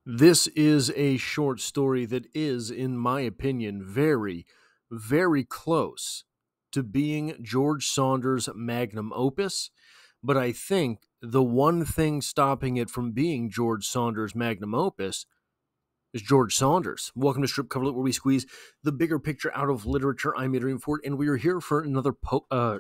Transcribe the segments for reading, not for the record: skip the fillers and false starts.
This is a short story that is, in my opinion, very, very close to being George Saunders' magnum opus. But I think the one thing stopping it from being George Saunders' magnum opus is George Saunders. Welcome to Strip Cover Lit, where we squeeze the bigger picture out of literature. I'm Adrian Ford, and we are here for another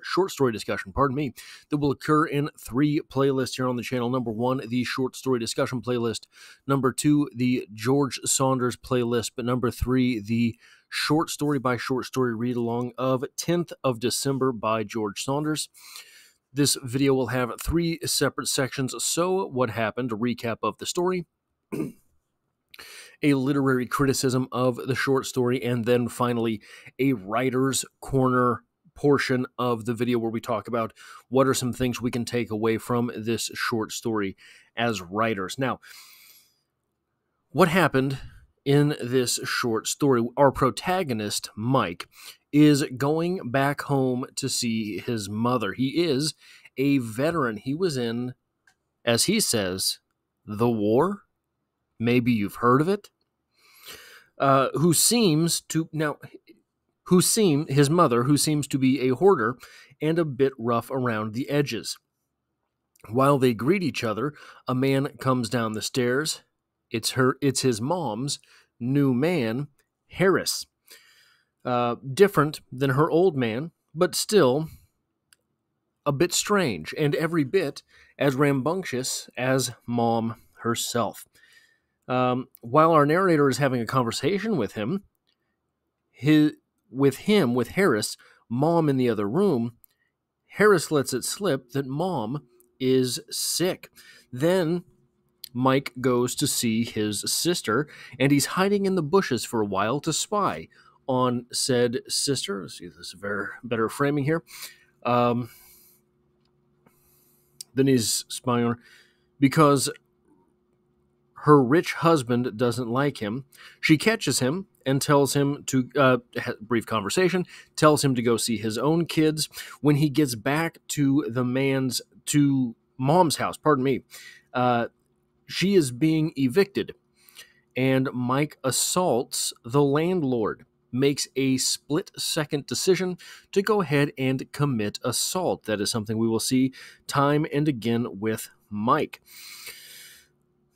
short story discussion, that will occur in three playlists here on the channel. Number one, the short story discussion playlist. Number two, the George Saunders playlist. But number three, the short story by short story read along of 10th of December by George Saunders. This video will have three separate sections. So, what happened? A recap of the story, a literary criticism of the short story, and then finally a writer's corner portion of the video where we talk about what are some things we can take away from this short story as writers. Now, what happened in this short story? Our protagonist, Mike, is going back home to see his mother. He is a veteran. He was in, as he says, the war. Maybe you've heard of it. His mother, who seems to be a hoarder and a bit rough around the edges. While they greet each other, a man comes down the stairs. It's his mom's new man, Harris. Different than her old man, but still a bit strange, and every bit as rambunctious as Mom herself. While our narrator is having a conversation with Harris, Mom in the other room, Harris lets it slip that Mom is sick. Then Mike goes to see his sister, and he's hiding in the bushes for a while to spy on said sister. Let's see, this is better framing here. Then he's spying on her because her rich husband doesn't like him. She catches him and tells him to, brief conversation, tells him to go see his own kids. When he gets back to Mom's house, she is being evicted, and Mike assaults the landlord, makes a split-second decision to go ahead and commit assault. That is something we will see time and again with Mike.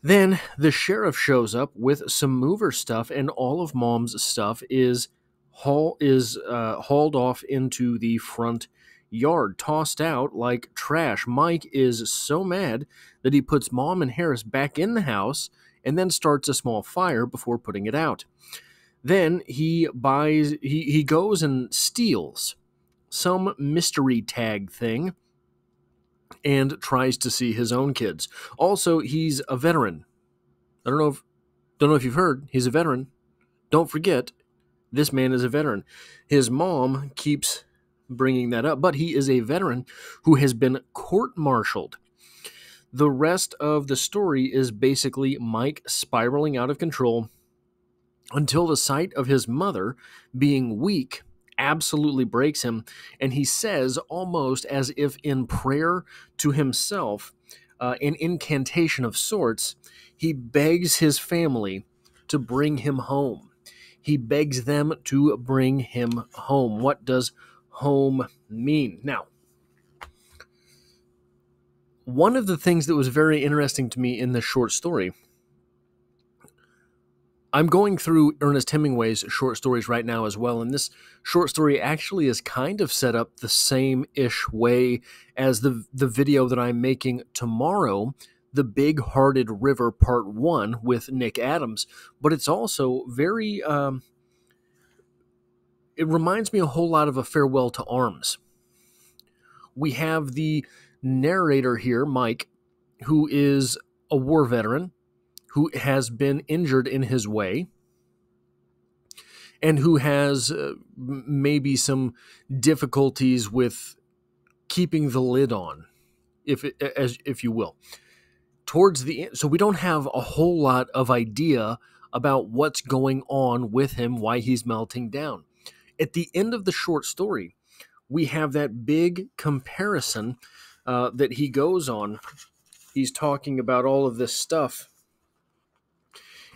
Then the sheriff shows up with some mover stuff, and all of Mom's stuff is hauled off into the front yard, tossed out like trash. Mike is so mad that he puts Mom and Harris back in the house and then starts a small fire before putting it out. Then he goes and steals some mystery tag thing and tries to see his own kids. Also, he's a veteran. I don't know if you've heard, he's a veteran. Don't forget, this man is a veteran. His mom keeps bringing that up, but he is a veteran who has been court-martialed. The rest of the story is basically Mike spiraling out of control until the sight of his mother being weak absolutely breaks him, and he says, almost as if in prayer to himself, an incantation of sorts, he begs his family to bring him home. He begs them to bring him home. What does home mean? Now, one of the things that was very interesting to me in this short story, I'm going through Ernest Hemingway's short stories right now as well, and this short story actually is kind of set up the same-ish way as the video that I'm making tomorrow, The Big-Hearted River Part 1 with Nick Adams, but it's also very, it reminds me a whole lot of A Farewell to Arms. We have the narrator here, Mike, who is a war veteran, who has been injured in his way, and who has maybe some difficulties with keeping the lid on, if you will. Towards the end, so we don't have a whole lot of idea about what's going on with him, why he's melting down. At the end of the short story, we have that big comparison that he goes on. He's talking about all of this stuff.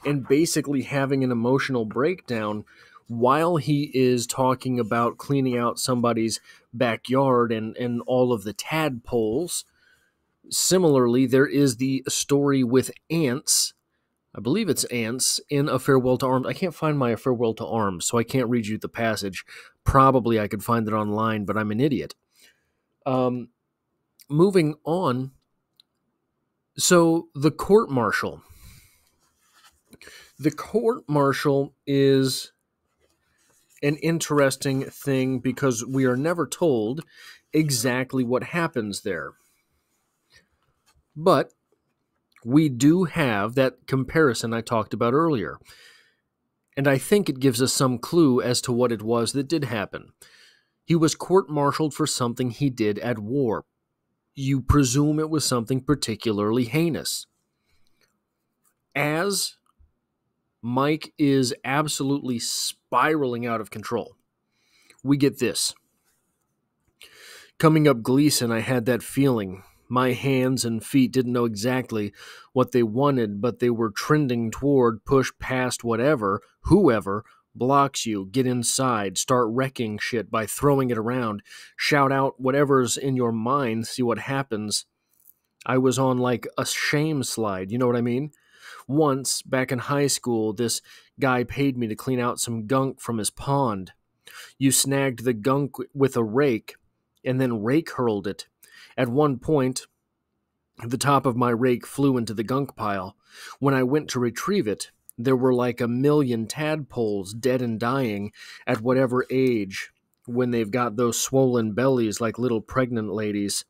and basically having an emotional breakdown while he is talking about cleaning out somebody's backyard and all of the tadpoles. Similarly, there is the story with ants. I believe it's ants in A Farewell to Arms. I can't find my A Farewell to Arms, so I can't read you the passage. Probably I could find it online, but I'm an idiot. Moving on. So the court martial. The court martial is an interesting thing because we are never told exactly what happens there. But we do have that comparison I talked about earlier. And I think it gives us some clue as to what it was that did happen. He was court-martialed for something he did at war. You presume it was something particularly heinous. As Mike is absolutely spiraling out of control, we get this. Coming up Gleason, I had that feeling. My hands and feet didn't know exactly what they wanted, but they were trending toward push past whoever blocks you, get inside, start wrecking shit by throwing it around, shout out whatever's in your mind, see what happens. I was on like a shame slide, you know what I mean? Once, back in high school, this guy paid me to clean out some gunk from his pond. You snagged the gunk with a rake, and then rake hurled it. At one point, the top of my rake flew into the gunk pile. When I went to retrieve it, there were like 1,000,000 tadpoles dead and dying at whatever age when they've got those swollen bellies like little pregnant ladies.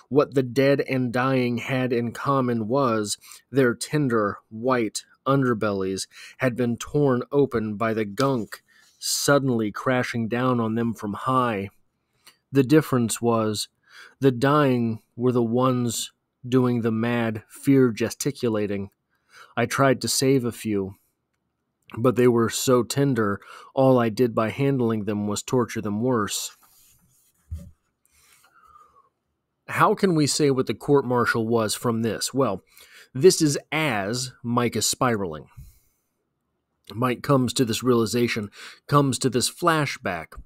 What the dead and dying had in common was their tender, white underbellies had been torn open by the gunk suddenly crashing down on them from high. The difference was the dying were the ones doing the mad, fear gesticulating. I tried to save a few, but they were so tender, all I did by handling them was torture them worse. How can we say what the court-martial was from this? Well, this is as Mike is spiraling. Mike comes to this realization, comes to this flashback.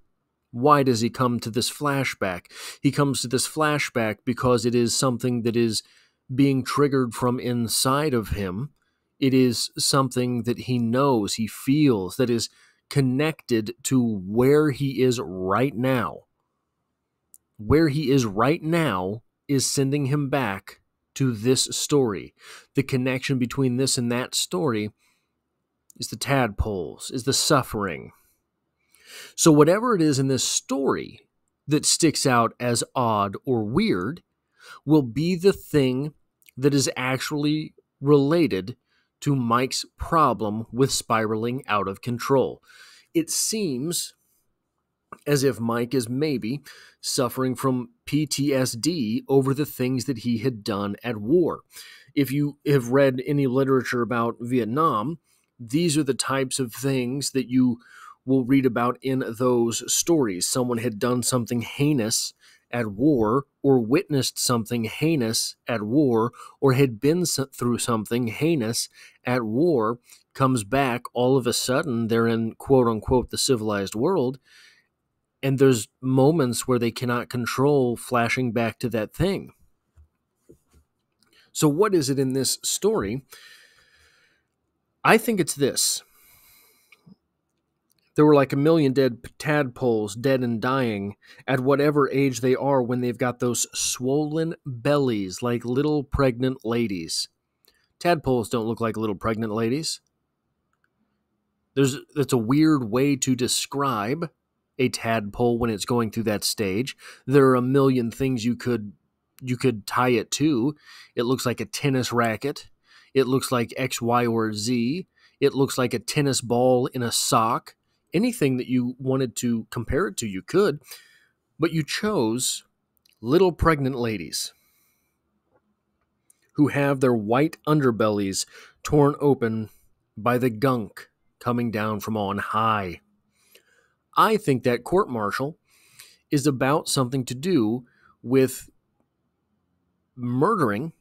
Why does he come to this flashback? He comes to this flashback because it is something that is being triggered from inside of him. It is something that he knows, he feels, that is connected to where he is right now. Where he is right now is sending him back to this story. The connection between this and that story is the tadpoles, is the suffering. So whatever it is in this story that sticks out as odd or weird will be the thing that is actually related to Mike's problem with spiraling out of control. It seems as if Mike is maybe suffering from PTSD over the things that he had done at war. If you have read any literature about Vietnam, these are the types of things that you will read about in those stories. Someone had done something heinous at war, or witnessed something heinous at war, or had been through something heinous at war, comes back, all of a sudden they're in quote-unquote the civilized world, and there's moments where they cannot control flashing back to that thing. So what is it in this story? I think it's this. There were like 1,000,000 dead tadpoles, dead and dying, at whatever age they are when they've got those swollen bellies like little pregnant ladies. Tadpoles don't look like little pregnant ladies. That's a weird way to describe a tadpole when it's going through that stage. There are 1,000,000 things you could tie it to. It looks like a tennis racket. It looks like X, Y, or Z. It looks like a tennis ball in a sock. Anything that you wanted to compare it to, you could. But you chose little pregnant ladies who have their white underbellies torn open by the gunk coming down from on high. I think that court-martial is about something to do with murdering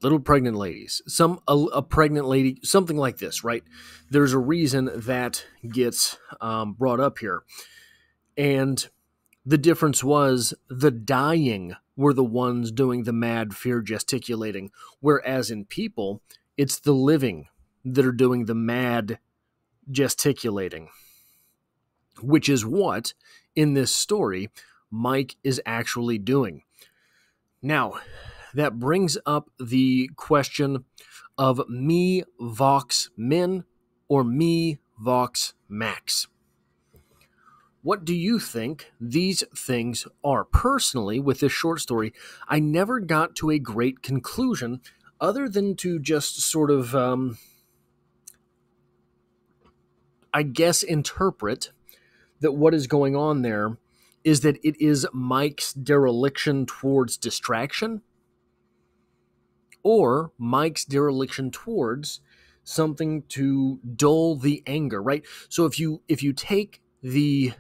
little pregnant ladies, a pregnant lady, something like this, right? There's a reason that gets brought up here. And the difference was the dying were the ones doing the mad fear gesticulating, whereas in people, it's the living that are doing the mad gesticulating, which is what, in this story, Mike is actually doing. Now, that brings up the question of me vox min or me vox max. What do you think these things are? Personally, with this short story, I never got to a great conclusion other than to just sort of, I guess, interpret that what is going on there is that it is Mike's dereliction towards distraction or Mike's dereliction towards something to dull the anger, right? So if you take the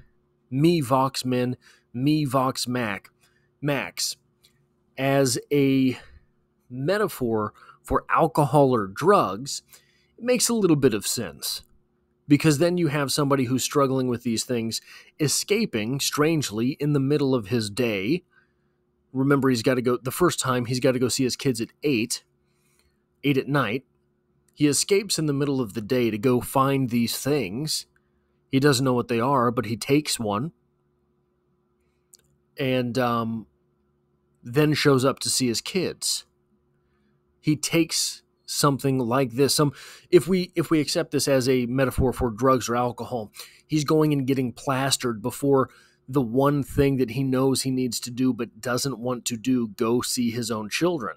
me vox min, me vox max as a metaphor for alcohol or drugs, it makes a little bit of sense. Because then you have somebody who's struggling with these things escaping, strangely, in the middle of his day. Remember, he's got to go, the first time, he's got to go see his kids at 8 at night. He escapes in the middle of the day to go find these things. He doesn't know what they are, but he takes one. And then shows up to see his kids. He takes something like this. If we accept this as a metaphor for drugs or alcohol, he's going and getting plastered before the one thing that he knows he needs to do but doesn't want to do, go see his own children.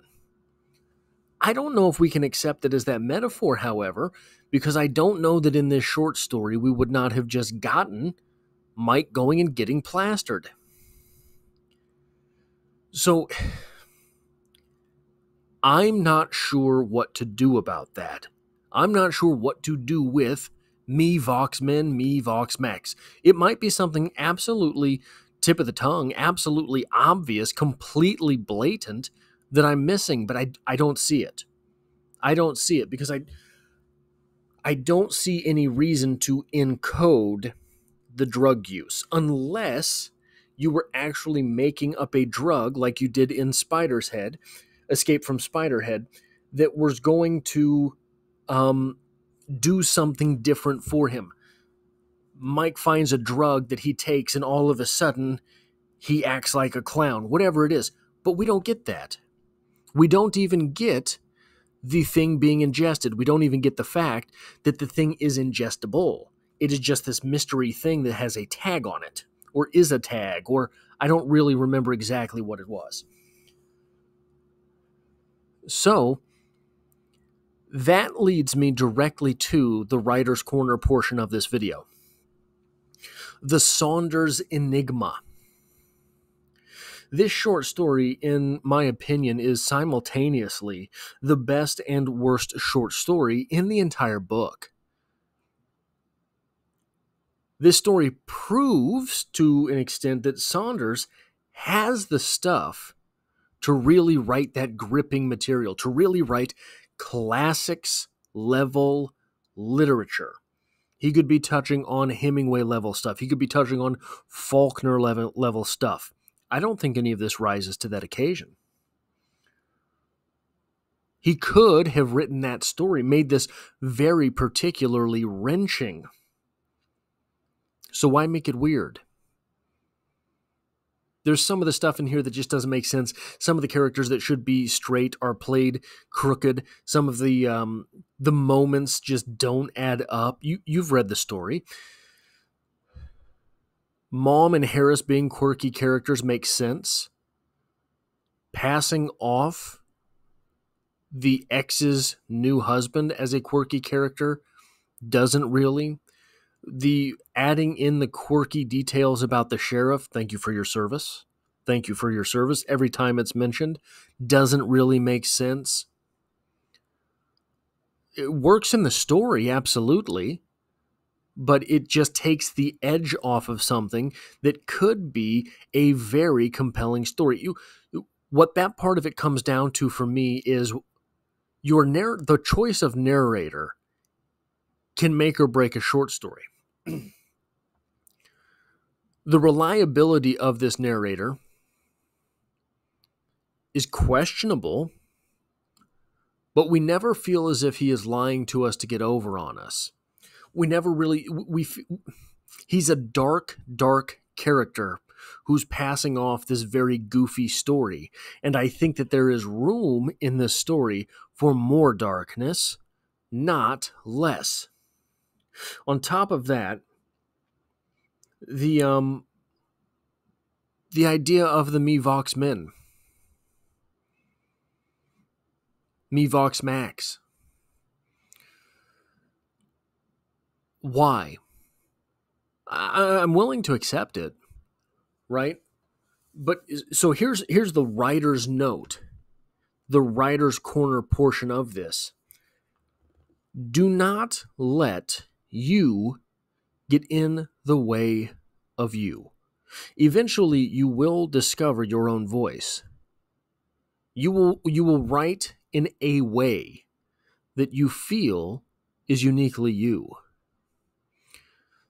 I don't know if we can accept it as that metaphor, however, because I don't know that in this short story we would not have just gotten Mike going and getting plastered. So I'm not sure what to do about that. I'm not sure what to do with me vox min, me vox max. It might be something absolutely tip of the tongue, absolutely obvious, completely blatant that I'm missing, but I don't see it. I don't see it because I don't see any reason to encode the drug use unless you were actually making up a drug like you did in Spider's Head, Escape from Spiderhead, that was going to do something different for him. Mike finds a drug that he takes and all of a sudden he acts like a clown, whatever it is. But we don't get that. We don't even get the thing being ingested. We don't even get the fact that the thing is ingestible. It is just this mystery thing that has a tag on it, or is a tag, or I don't really remember exactly what it was. So, that leads me directly to the Writer's Corner portion of this video. The Saunders Enigma. This short story, in my opinion, is simultaneously the best and worst short story in the entire book. This story proves to an extent that Saunders has the stuff to really write that gripping material, to really write classics level literature. He could be touching on Hemingway level stuff. He could be touching on Faulkner level stuff. I don't think any of this rises to that occasion. He could have written that story, made this very particularly wrenching. So why make it weird? There's some of the stuff in here that just doesn't make sense. Some of the characters that should be straight are played crooked. Some of the moments just don't add up. You've read the story. Mom and Harris being quirky characters makes sense. Passing off the ex's new husband as a quirky character doesn't really. The adding in the quirky details about the sheriff, thank you for your service. Thank you for your service. Every time it's mentioned, doesn't really make sense. It works in the story, absolutely, but it just takes the edge off of something that could be a very compelling story. What that part of it comes down to for me is The choice of narrator can make or break a short story. The reliability of this narrator is questionable, but we never feel as if he is lying to us to get over on us. We never really, he's a dark character who's passing off this very goofy story. And I think that there is room in this story for more darkness, not less. On top of that, the idea of the Me Vox Men, Me Vox Max. Why? I'm willing to accept it, right? But so here's the writer's note, the writer's corner portion of this. Do not let you get in the way of you. Eventually, you will discover your own voice. You will write in a way that you feel is uniquely you.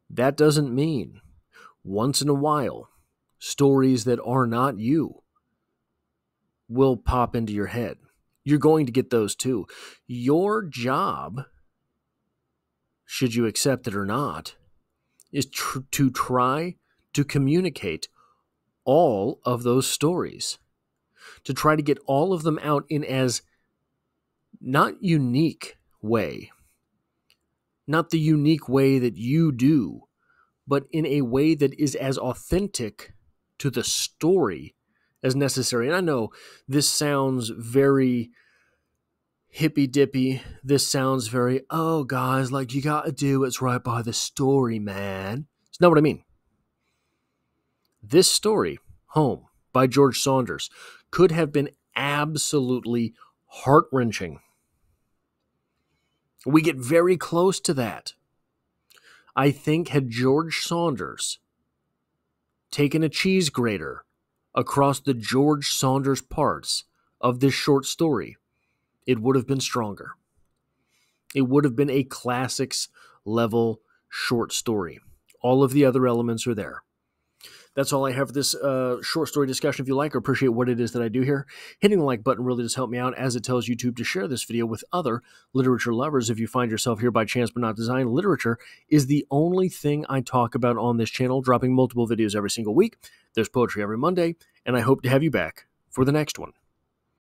That doesn't mean once in a while stories that are not you will pop into your head. You're going to get those too. Your job, should you accept it or not, is to try to communicate all of those stories, to try to get all of them out in as not unique way, not the unique way that you do, but in a way that is as authentic to the story as necessary. And I know this sounds very hippy-dippy. This sounds very, oh, guys, like, you got to do what's right by the story, man. It's not what I mean. This story, Home, by George Saunders, could have been absolutely heart-wrenching. We get very close to that. I think had George Saunders taken a cheese grater across the George Saunders parts of this short story, it would have been stronger. It would have been a classics level short story. All of the other elements are there. That's all I have for this short story discussion. If you like or appreciate what it is that I do here, hitting the like button really does help me out, as it tells YouTube to share this video with other literature lovers. If you find yourself here by chance but not design, literature is the only thing I talk about on this channel, dropping multiple videos every single week. There's poetry every Monday, and I hope to have you back for the next one.